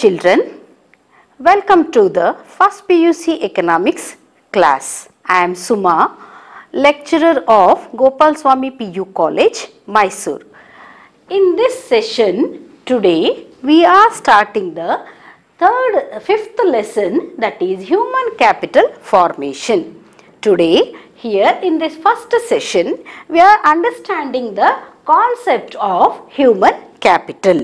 Children, welcome to the first PUC Economics class. I am Suma, lecturer of Gopal Swami PU College, Mysore. In this session today we are starting the fifth lesson, that is human capital formation. Today here in this first session we are understanding the concept of human capital.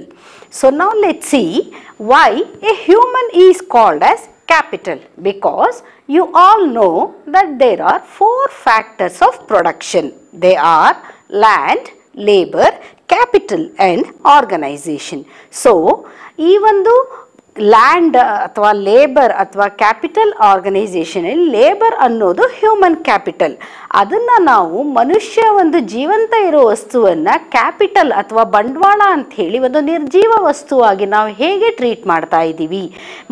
So now let's see why a human is called as capital, because you all know that there are four factors of production. They are land, labor, capital and organization. So even though land ಅಥವಾ labour ಅಥವಾ capital organisation labour ಅನ್ನೋದು human capital. ಅದನ್ನು ನಾವು ಮನುಷ್ಯ ಒಂದು ಜೀವಂತ ಇರೋ ವಸ್ತುವನ್ನು ಕ್ಯಾಪಿಟಲ್ ಅಥವಾ ಬಂಡವಾಳ ಅಂತ ಹೇಳಿ ಒಂದು ನಿರ್ಜೀವ ವಸ್ತುವಾಗಿ ನಾವು ಹೇಗೆ ಟ್ರೀಟ್ ಮಾಡ್ತಾ ಇದ್ದೀವಿ,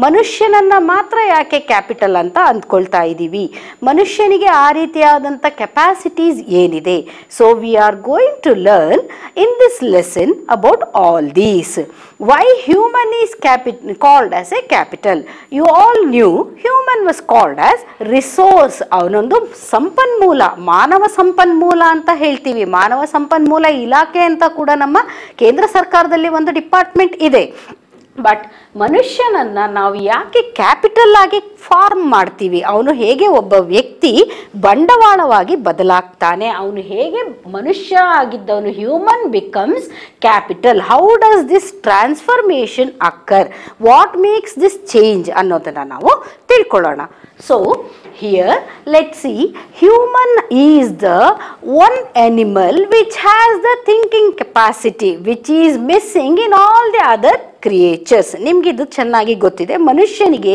ಮನುಷ್ಯನನ್ನು ಮಾತ್ರ ಯಾಕೆ ಕ್ಯಾಪಿಟಲ್ ಅಂತ ಅಂದ್ಕೊಳ್ತಾ ಇದ್ದೀವಿ, ಮನುಷ್ಯನಿಗೆ ಆ ರೀತಿಯಾದಂಥ ಕೆಪಾಸಿಟೀಸ್ ಏನಿದೆ. So we are going to learn in this lesson about all these. Why human is called as a capital? You all knew human was called as resource. ಅವನೊಂದು ಸಂಪನ್ಮೂಲ, ಮಾನವ ಸಂಪನ್ಮೂಲ ಅಂತ ಹೇಳ್ತೀವಿ. ಮಾನವ ಸಂಪನ್ಮೂಲ ಇಲಾಖೆ ಅಂತ ಕೂಡ ನಮ್ಮ ಕೇಂದ್ರ ಸರ್ಕಾರದಲ್ಲಿ ಒಂದು ಡಿಪಾರ್ಟ್ಮೆಂಟ್ ಇದೆ. ಬಟ್ ಮನುಷ್ಯನನ್ನು ನಾವು ಯಾಕೆ ಕ್ಯಾಪಿಟಲ್ ಆಗಿ ಫಾರ್ಮ್ ಮಾಡ್ತೀವಿ, ಅವನು ಹೇಗೆ ಒಬ್ಬ ವ್ಯಕ್ತಿ ಬಂಡವಾಳವಾಗಿ ಬದಲಾಗ್ತಾನೆ, ಅವನು ಹೇಗೆ ಮನುಷ್ಯ ಆಗಿದ್ದವನು human becomes capital, how does this transformation occur, what makes this change ಅನ್ನೋದನ್ನು ನಾವು ತಿಳ್ಕೊಳ್ಳೋಣ. So here let's see, human is the one animal which has the thinking capacity which is missing in all the other creatures. ನಿಮಗಿದು ಚೆನ್ನಾಗಿ ಗೊತ್ತಿದೆ, ಮನುಷ್ಯನಿಗೆ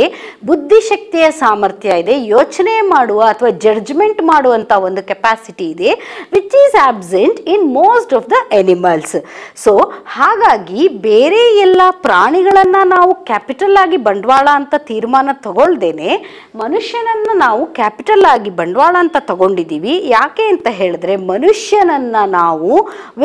ಬುದ್ಧಿಶಕ್ತಿಯ ಸಾಮರ್ಥ್ಯ ಇದೆ, ಯೋಚನೆ ಮಾಡುವ ಅಥವಾ ಜಡ್ಜ್ಮೆಂಟ್ ಮಾಡುವಂಥ ಒಂದು ಕೆಪಾಸಿಟಿ ಇದೆ, which is absent in most of the animals. So ಹಾಗಾಗಿ ಬೇರೆ ಎಲ್ಲ ಪ್ರಾಣಿಗಳನ್ನು ನಾವು ಕ್ಯಾಪಿಟಲ್ ಆಗಿ ಬಂಡವಾಳ ಅಂತ ತೀರ್ಮಾನ ತಗೊಳ್ದೇನೆ ಮನುಷ್ಯನನ್ನು ನಾವು ಕ್ಯಾಪಿಟಲ್ ಆಗಿ ಬಂಡವಾಳ ಅಂತ ತಗೊಂಡಿದ್ದೀವಿ. ಯಾಕೆ ಅಂತ ಹೇಳಿದ್ರೆ ಮನುಷ್ಯನನ್ನು ನಾವು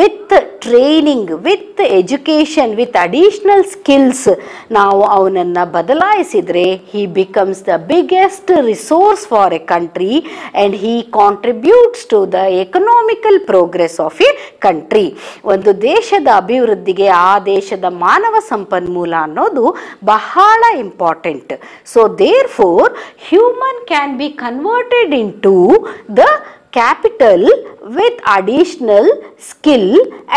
with training, with education, with additional skills ನಾವು ಅವನನ್ನು ಬದಲಾಯಿಸಿದರೆ he becomes the biggest resource for a country and he contributes to the economical progress of a country. ಒಂದು ದೇಶದ ಅಭಿವೃದ್ಧಿಗೆ ಆ ದೇಶದ ಮಾನವ ಸಂಪನ್ಮೂಲ ಅನ್ನೋದು ಬಹಳ important. So therefore human can be converted into the capital with additional skill,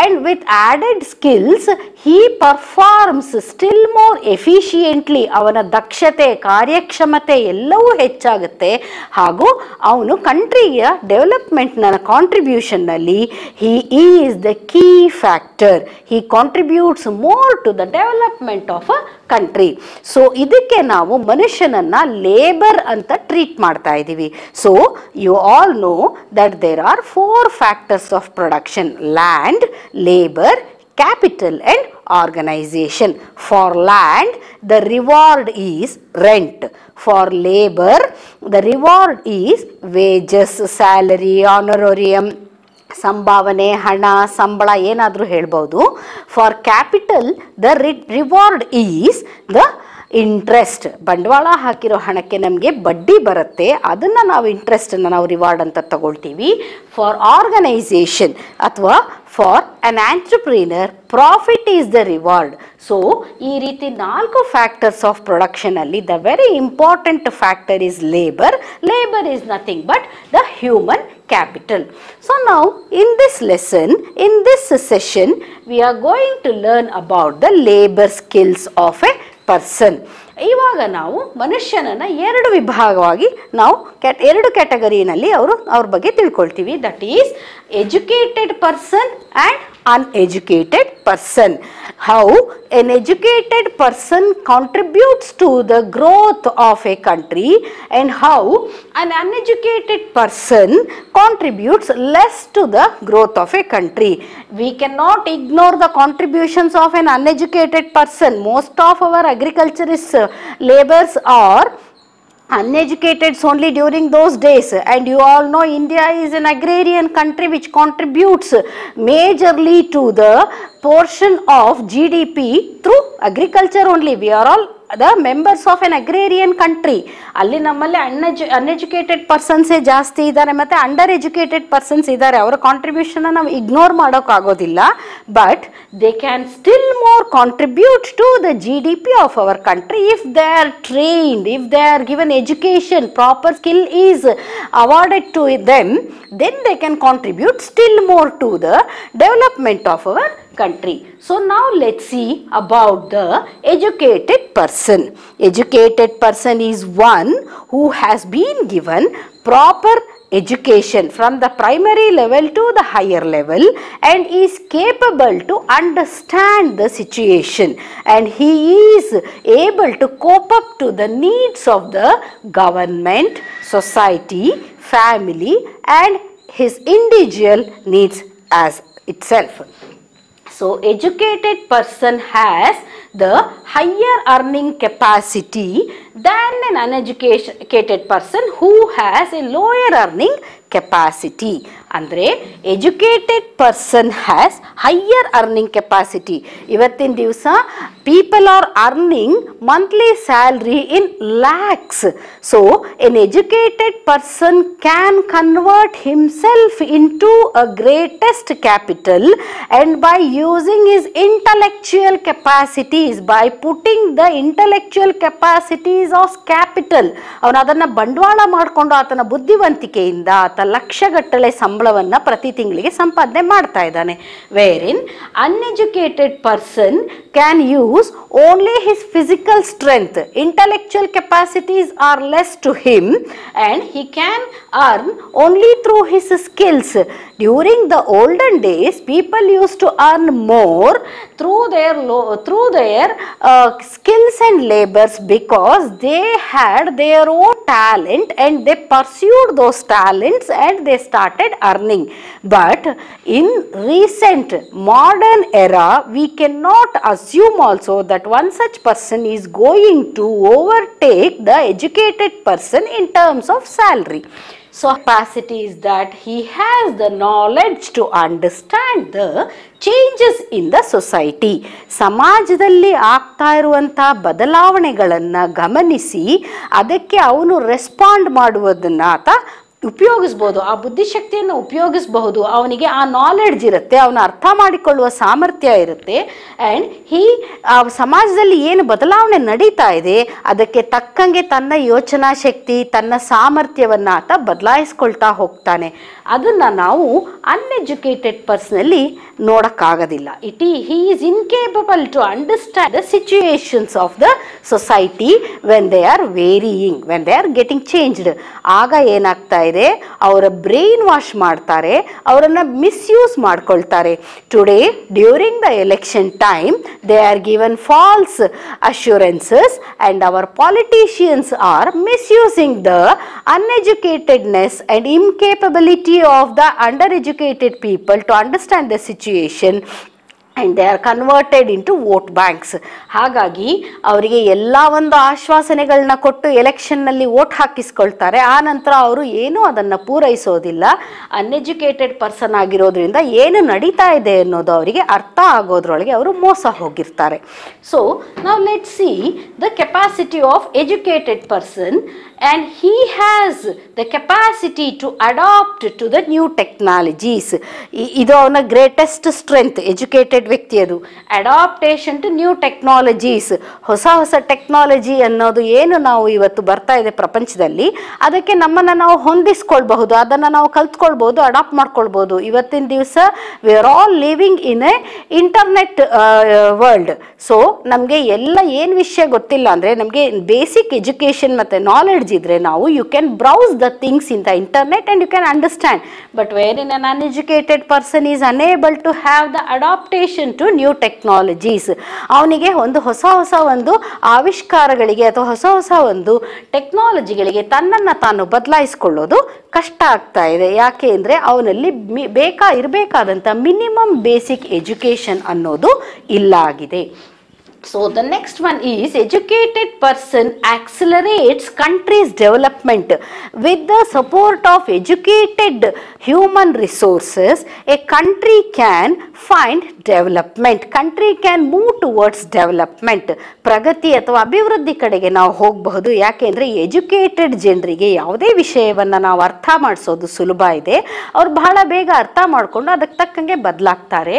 and with added skills he performs still more efficiently. ಅವನ ದಕ್ಷತೆ, ಕಾರ್ಯಕ್ಷಮತೆ ಎಲ್ಲವೂ ಹೆಚ್ಚಾಗುತ್ತೆ. ಹಾಗೂ ಅವನು ಕಂಟ್ರಿಯ ಡೆವಲಪ್ಮೆಂಟ್ನ ಕಾಂಟ್ರಿಬ್ಯೂಷನ್ನಲ್ಲಿ he is the key factor. He contributes more to the development of a country. So ಇದಕ್ಕೆ ನಾವು ಮನುಷ್ಯನನ್ನು ಲೇಬರ್ ಅಂತ ಟ್ರೀಟ್ ಮಾಡ್ತಾ ಇದ್ದೀವಿ. So you all know that there are four factors of production: land, labor, capital and organization. For land the reward is rent. For labor the reward is wages, salary, honorarium, ಸಂಭಾವನೆ, ಹಣ, ಸಂಬಳ ಏನಾದರೂ ಹೇಳ್ಬೋದು. For capital the reward is the interest. ಬಂಡವಾಳ ಹಾಕಿರೋ ಹಣಕ್ಕೆ ನಮಗೆ ಬಡ್ಡಿ ಬರುತ್ತೆ, ಅದನ್ನು ನಾವು ಇಂಟ್ರೆಸ್ಟನ್ನು ನಾವು ರಿವಾರ್ಡ್ ಅಂತ ತಗೊಳ್ತೀವಿ. ಫಾರ್ ಆರ್ಗನೈಸೇಷನ್ ಅಥವಾ for an entrepreneur profit is the reward. So ಈ ರೀತಿ 4 ಫ್ಯಾಕ್ಟರ್ಸ್ ಆಫ್ ಪ್ರೊಡಕ್ಷನಲ್ಲಿ the very important factor is labour. Labour is nothing but the human capital. So ನಾವು in this lesson, in this session we are going to learn about the labor skills of a person. ಇವಾಗ ನಾವು ಮನುಷ್ಯನನ್ನು 2 ವಿಭಾಗವಾಗಿ ನಾವು 2 ಕ್ಯಾಟಗರಿನಲ್ಲಿ ಅವ್ರ ಬಗ್ಗೆ ತಿಳ್ಕೊಳ್ತೀವಿ. That is educated person and uneducated person. How an educated person contributes to the growth of a country and how an uneducated person contributes less to the growth of a country. We cannot ignore the contributions of an uneducated person. Most of our agriculturist laborers are uneducateds only during those days, and you all know India is an agrarian country which contributes majorly to the portion of GDP through agriculture only. We are all the members of an agrarian country. ಅಲ್ಲಿ ನಮ್ಮಲ್ಲಿ uneducated ಪರ್ಸನ್ಸೇ ಜಾಸ್ತಿ ಇದ್ದಾರೆ ಮತ್ತು under educated persons ಇದ್ದಾರೆ. ಅವರ ಕಾಂಟ್ರಿಬ್ಯೂಷನ್ನ ನಾವು ignore ಮಾಡೋಕ್ಕಾಗೋದಿಲ್ಲ. But they can still more contribute to the GDP of our country if they are trained, if they are given education, proper skill is awarded to them, then they can contribute still more to the development of our country. So now let's see about the educated person. Educated person is one who has been given proper education from the primary level to the higher level and is capable to understand the situation, and he is able to cope up to the needs of the government, society, family and his individual needs as itself. So educated person has the higher earning capacity than an uneducated person who has a lower earning capacity. ಅಂದರೆ educated person has higher earning capacity. ಇವತ್ತಿನ ದಿವಸ people are earning monthly salary in lakhs. So an educated person can convert himself into a greatest capital and by using his intellectual capacities, by putting the intellectual capacities of capital, ಅವನು ಅದನ್ನು ಬಂಡವಾಳ ಮಾಡಿಕೊಂಡು ಆತನ ಬುದ್ಧಿವಂತಿಕೆಯಿಂದ ಆತ ಲಕ್ಷಗಟ್ಟಲೆ ಸಂಬಳವನ್ನು ಪ್ರತಿ ತಿಂಗಳಿಗೆ ಸಂಪಾದನೆ ಮಾಡ್ತಾ ಇದ್ದಾನೆ. Wherein uneducated person can use only his physical strength, intellectual capacities are less to him and he can earn only through his skills. During the olden days, people used to earn more through their skills and labors because they had their own talent and they pursued those talents and they started earning. But in recent modern era, we cannot assume also that one such person is going to overtake the educated person in terms of salary. So capacity is that he has the knowledge to understand the changes in the society. ಸಮಾಜದಲ್ಲಿ ಆಗ್ತಾ ಇರುವಂಥ ಬದಲಾವಣೆಗಳನ್ನು ಗಮನಿಸಿ ಅದಕ್ಕೆ ಅವನು respond ಮಾಡುವುದನ್ನು ಆತ ಉಪಯೋಗಿಸ್ಬೋದು, ಆ ಬುದ್ಧಿಶಕ್ತಿಯನ್ನು ಉಪಯೋಗಿಸಬಹುದು. ಅವನಿಗೆ ಆ ನಾಲೆಡ್ಜ್ ಇರುತ್ತೆ, ಅವನ ಅರ್ಥ ಮಾಡಿಕೊಳ್ಳುವ ಸಾಮರ್ಥ್ಯ ಇರುತ್ತೆ. ಆ್ಯಂಡ್ ಆ ಸಮಾಜದಲ್ಲಿ ಏನು ಬದಲಾವಣೆ ನಡೀತಾ ಇದೆ ಅದಕ್ಕೆ ತಕ್ಕಂಗೆ ತನ್ನ ಯೋಚನಾ ಶಕ್ತಿ, ತನ್ನ ಸಾಮರ್ಥ್ಯವನ್ನು ಆತ ಬದಲಾಯಿಸ್ಕೊಳ್ತಾ ಹೋಗ್ತಾನೆ. ಅದನ್ನು ನಾವು ಅನ್ಎಜುಕೇಟೆಡ್ ಪರ್ಸನಲ್ಲಿ ನೋಡೋಕ್ಕಾಗೋದಿಲ್ಲ. He is incapable to understand the situations of the society when they are varying, when they are getting changed. ಆಗ ಏನಾಗ್ತಾ ಇದೆ, ಅವರ ಬ್ರೈನ್ ವಾಶ್ ಮಾಡ್ತಾರೆ, ಅವರನ್ನು ಮಿಸ್ಯೂಸ್ ಮಾಡ್ಕೊಳ್ತಾರೆ. Today during the election time they are given false assurances and our politicians are misusing the uneducatedness and incapability of the undereducated people to understand the situation and they are converted into vote banks. ಹಾಗಾಗಿ ಅವರಿಗೆ ಎಲ್ಲ ಒಂದು ಆಶ್ವಾಸನೆಗಳನ್ನ ಕೊಟ್ಟು ಎಲೆಕ್ಷನ್ನಲ್ಲಿ vote ಹಾಕಿಸ್ಕೊಳ್ತಾರೆ. ಆ ನಂತರ ಅವರು ಏನೂ ಅದನ್ನು ಪೂರೈಸೋದಿಲ್ಲ. ಅನ್ಎಜುಕೇಟೆಡ್ ಪರ್ಸನ್ ಆಗಿರೋದ್ರಿಂದ ಏನು ನಡೀತಾ ಇದೆ ಅನ್ನೋದು ಅವರಿಗೆ ಅರ್ಥ ಆಗೋದ್ರೊಳಗೆ ಅವರು ಮೋಸ ಹೋಗಿರ್ತಾರೆ. ಸೊ ನಾವು let see the capacity of educated person and he has the capacity to adapt to the new technologies. ಇದು ಅವನ ಗ್ರೇಟೆಸ್ಟ್ ಸ್ಟ್ರೆಂತ್, ಎಜುಕೇಟೆಡ್ ವ್ಯಕ್ತಿಯದು. ಅಡಾಪ್ಟೇಷನ್ ಟು ನ್ಯೂ ಟೆಕ್ನಾಲಜೀಸ್, ಹೊಸ ಹೊಸ ಟೆಕ್ನಾಲಜಿ ಅನ್ನೋದು ಏನು ನಾವು ಇವತ್ತು ಬರ್ತಾ ಇದೆ ಪ್ರಪಂಚದಲ್ಲಿ, ಅದಕ್ಕೆ ನಮ್ಮನ್ನು ನಾವು ಹೊಂದಿಸ್ಕೊಳ್ಬಹುದು, ಅದನ್ನು ನಾವು ಕಲ್ತ್ಕೊಳ್ಬೋದು, ಅಡಾಪ್ಟ್ ಮಾಡ್ಕೊಳ್ಬೋದು. ಇವತ್ತಿನ ದಿವಸ we are all living in a internet world. So ನಮಗೆ ಎಲ್ಲ ಏನು ವಿಷಯ ಗೊತ್ತಿಲ್ಲ ಅಂದರೆ ನಮಗೆ ಬೇಸಿಕ್ ಎಜುಕೇಷನ್ ಮತ್ತು ನಾಲೆಡ್ಜ್ ಇದ್ರೆ ನಾವು you can browse the things in the internet and you can understand. But where in an uneducated person is unable to have the adaptation to new technologies. ಅವನಿಗೆ ಹೊಸ ಒಂದು ಆವಿಷ್ಕಾರಗಳಿಗೆ ಅಥವಾ ಹೊಸ ಒಂದು ಟೆಕ್ನಾಲಜಿಗಳಿಗೆ ತನ್ನನ್ನು ತಾನು ಬದಲಾಯಿಸ್ಕೊಳ್ಳೋದು ಕಷ್ಟ ಆಗ್ತಾ ಇದೆ. ಯಾಕೆ ಅಂದರೆ ಅವನಲ್ಲಿ ಇರಬೇಕಾದಂಥ ಮಿನಿಮಮ್ ಬೇಸಿಕ್ ಎಜುಕೇಷನ್ ಅನ್ನೋದು ಇಲ್ಲ ಆಗಿದೆ. So the next one is educated person accelerates country's development. With the support of educated human resources, a country can find development. Country can move towards development. ಪ್ರಗತಿ ಅಥವಾ ಅಭಿವೃದ್ಧಿ ಕಡೆಗೆ ನಾವು ಹೋಗಬಹುದು. ಯಾಕೆಂದರೆ ಎಜುಕೇಟೆಡ್ ಜನರಿಗೆ ಯಾವುದೇ ವಿಷಯವನ್ನು ನಾವು ಅರ್ಥ ಮಾಡಿಸೋದು ಸುಲಭ ಇದೆ. ಅವ್ರು ಬಹಳ ಬೇಗ ಅರ್ಥ ಮಾಡಿಕೊಂಡು ಅದಕ್ಕೆ ತಕ್ಕಂಗೆ ಬದಲಾಗ್ತಾರೆ.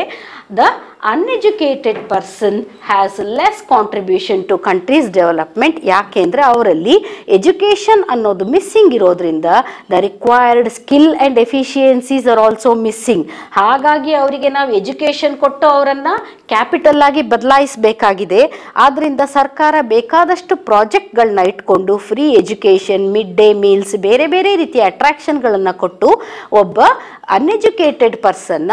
The uneducated person has less contribution to country's development. ಯಾಕೆಂದರೆ ಅವರಲ್ಲಿ ಎಜುಕೇಷನ್ ಅನ್ನೋದು ಮಿಸ್ಸಿಂಗ್ ಇರೋದ್ರಿಂದ the required skill and efficiencies are also missing. ಹಾಗಾಗಿ ಅವರಿಗೆ ನಾವು ಎಜುಕೇಷನ್ ಕೊಟ್ಟು ಅವರನ್ನು ಕ್ಯಾಪಿಟಲ್ ಆಗಿ ಬದಲಾಯಿಸಬೇಕಾಗಿದೆ. ಆದ್ದರಿಂದ ಸರ್ಕಾರ ಬೇಕಾದಷ್ಟು ಪ್ರಾಜೆಕ್ಟ್ಗಳನ್ನ ಇಟ್ಕೊಂಡು free education, mid day meals, ಬೇರೆ ಬೇರೆ ರೀತಿಯ ಅಟ್ರಾಕ್ಷನ್ಗಳನ್ನು ಕೊಟ್ಟು ಒಬ್ಬ ಅನ್ಎಜುಕೇಟೆಡ್ ಪರ್ಸನ್ನ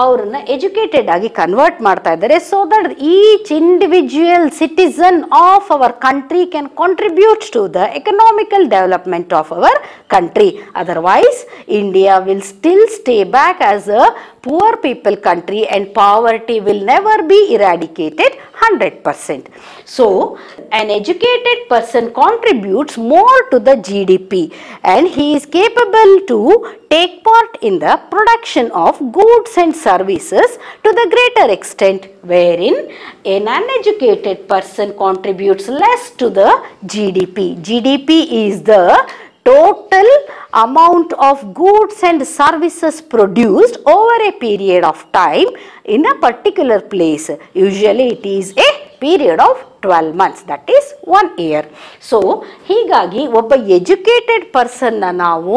ಅವರನ್ನು ಎಜುಕೇಟೆಡ್ ಆಗಿ ಕನ್ವರ್ಟ್ ಮಾಡ್ತಾ ಇದ್ದಾರೆ. So that each individual citizen of our country can contribute to the economical development of our country. Otherwise, India will still stay back as a poor people country and poverty will never be eradicated 100%. So, an educated person contributes more to the GDP and he is capable to take part in the production of goods and services to the greater extent, wherein an uneducated person contributes less to the GDP. GDP is the total amount of goods and services produced over a period of time in a particular place. Usually it is a period of 12 months, that is 1 year. So ಹೀಗಾಗಿ ಒಬ್ಬ educated ಪರ್ಸನ್ನ ನಾವು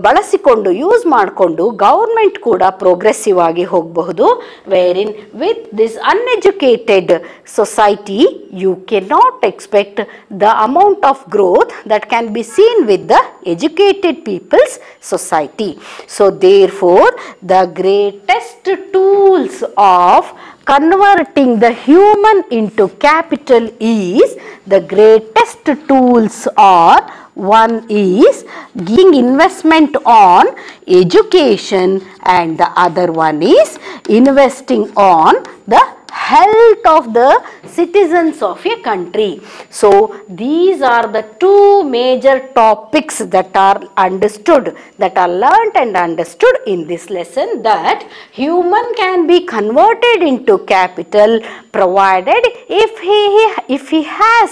ಬಳಸಿಕೊಂಡು use ಮಾಡಿಕೊಂಡು government ಕೂಡ progressive ಆಗಿ ಹೋಗಬಹುದು. Where in with this uneducated society you can not expect the amount of growth that can be seen with the educated people's society. So therefore the greatest tools of converting the human into capital is, the greatest tools are, one is giving investment on education and the other one is investing on the health of the citizens of a country. So these are the two major topics that are understood, that are learnt and understood in this lesson, that human can be converted into capital provided if he has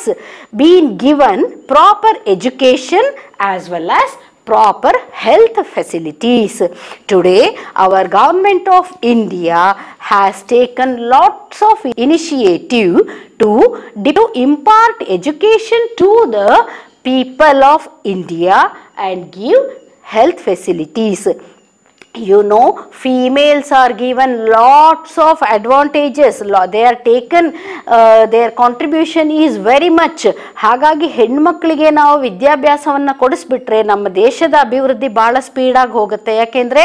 been given proper education as well as proper health facilities. Today our government of India has taken lots of initiative to impart education to the people of India and give health facilities. You know, females are given lots of advantages. They are taken, their contribution is very much. ಹಾಗಾಗಿ ಹೆಣ್ಮಕ್ಳಿಗೆ ನಾವು ವಿದ್ಯಾಭ್ಯಾಸವನ್ನು ಕೊಡಿಸ್ಬಿಟ್ರೆ ನಮ್ಮ ದೇಶದ ಅಭಿವೃದ್ಧಿ ಭಾಳ ಸ್ಪೀಡಾಗಿ ಹೋಗುತ್ತೆ. ಯಾಕೆಂದರೆ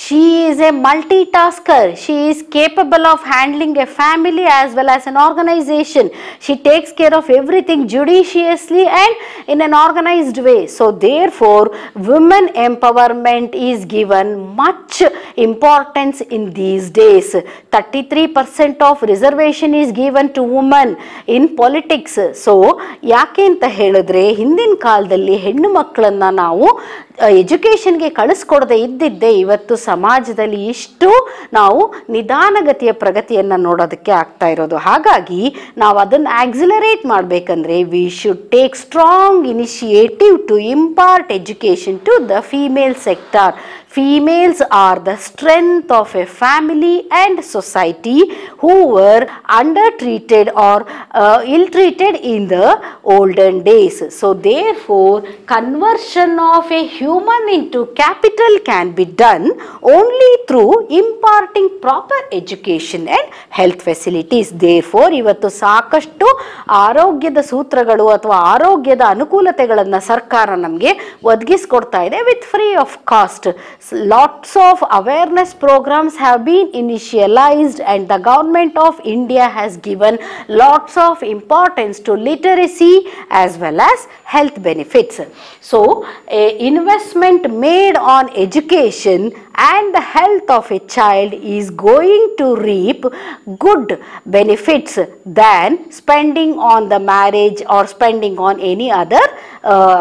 she is a multitasker. She is capable of handling a family as well as an organisation. She takes care of everything judiciously and in an organised way. So therefore women empowerment is given much importance in these days. 33% of reservation is given to women in politics. So ಯಾಕೆ ಅಂತ ಹೇಳಿದ್ರೆ ಹಿಂದಿನ ಕಾಲದಲ್ಲಿ ಹೆಣ್ಣು ಮಕ್ಕಳನ್ನ ನಾವು ಎಜುಕೇಷನ್ಗೆ ಕಳಿಸ್ಕೊಡದೆ ಇದ್ದಿದ್ದೆ ಇವತ್ತು ಸಮಾಜದಲ್ಲಿ ಇಷ್ಟು ನಾವು ನಿಧಾನಗತಿಯ ಪ್ರಗತಿಯನ್ನು ನೋಡೋದಕ್ಕೆ ಆಗ್ತಾ ಇರೋದು. ಹಾಗಾಗಿ ನಾವು ಅದನ್ನು ಆಕ್ಸಿಲರೇಟ್ ಮಾಡಬೇಕಂದ್ರೆ we should take strong initiative to impart education to the female sector. Females are the strength of a family and society who were undertreated or ill-treated in the olden days. So therefore, conversion of a human into capital can be done only through imparting proper education and health facilities. Therefore, ಇವತ್ತು ಸಾಕಷ್ಟು ಆರೋಗ್ಯದ ಸೂತ್ರಗಳು ಅಥವಾ ಆರೋಗ್ಯದ ಅನುಕೂಲತೆಗಳನ್ನು ಸರ್ಕಾರ ನಮಗೆ ಒದಗಿಸ್ಕೊಡ್ತಾ ಇದೆ with free of cost. Lots of awareness programs have been initialized and the government of India has given lots of importance to literacy as well as health benefits. So investment made on education and the health of a child is going to reap good benefits than spending on the marriage or spending on any other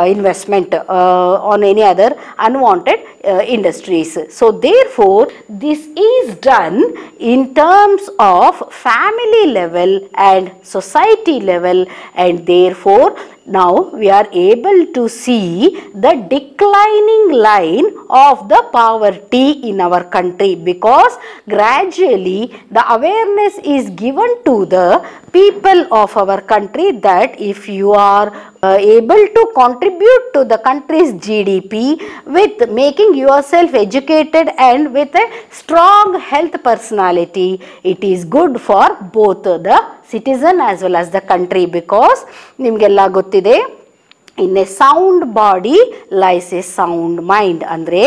investment, on any other unwanted industries. So therefore, this is done in terms of family level and society level, and therefore now we are able to see the declining line of the poverty in our country, because gradually the awareness is given to the people of our country that if you are able to contribute to the country's GDP with making yourself educated and with a strong health personality, it is good for both the citizen as well as the country, because ನಿಮಗೆಲ್ಲ ಗೊತ್ತಿದೆ, in a sound body lies a sound mind. ಅಂದರೆ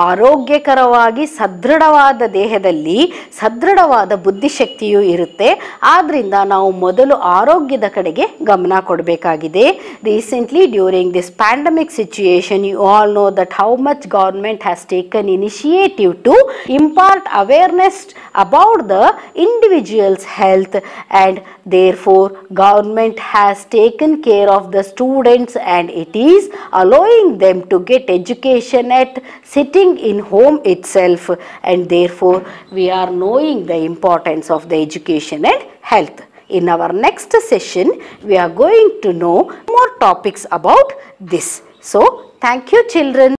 ಆರೋಗ್ಯಕರವಾಗಿ ಸದೃಢವಾದ ದೇಹದಲ್ಲಿ ಸದೃಢವಾದ ಬುದ್ಧಿಶಕ್ತಿಯೂ ಇರುತ್ತೆ. ಆದ್ದರಿಂದ ನಾವು ಮೊದಲು ಆರೋಗ್ಯದ ಕಡೆಗೆ ಗಮನ ಕೊಡಬೇಕಾಗಿದೆ. Recently during this pandemic situation, you all know that how much government has taken initiative to impart awareness about the individual's health, and therefore government has taken care of the students and it is allowing them to get education at sitting in home itself, and therefore we are knowing the importance of the education and health. In our next session we are going to know more topics about this. So thank you children.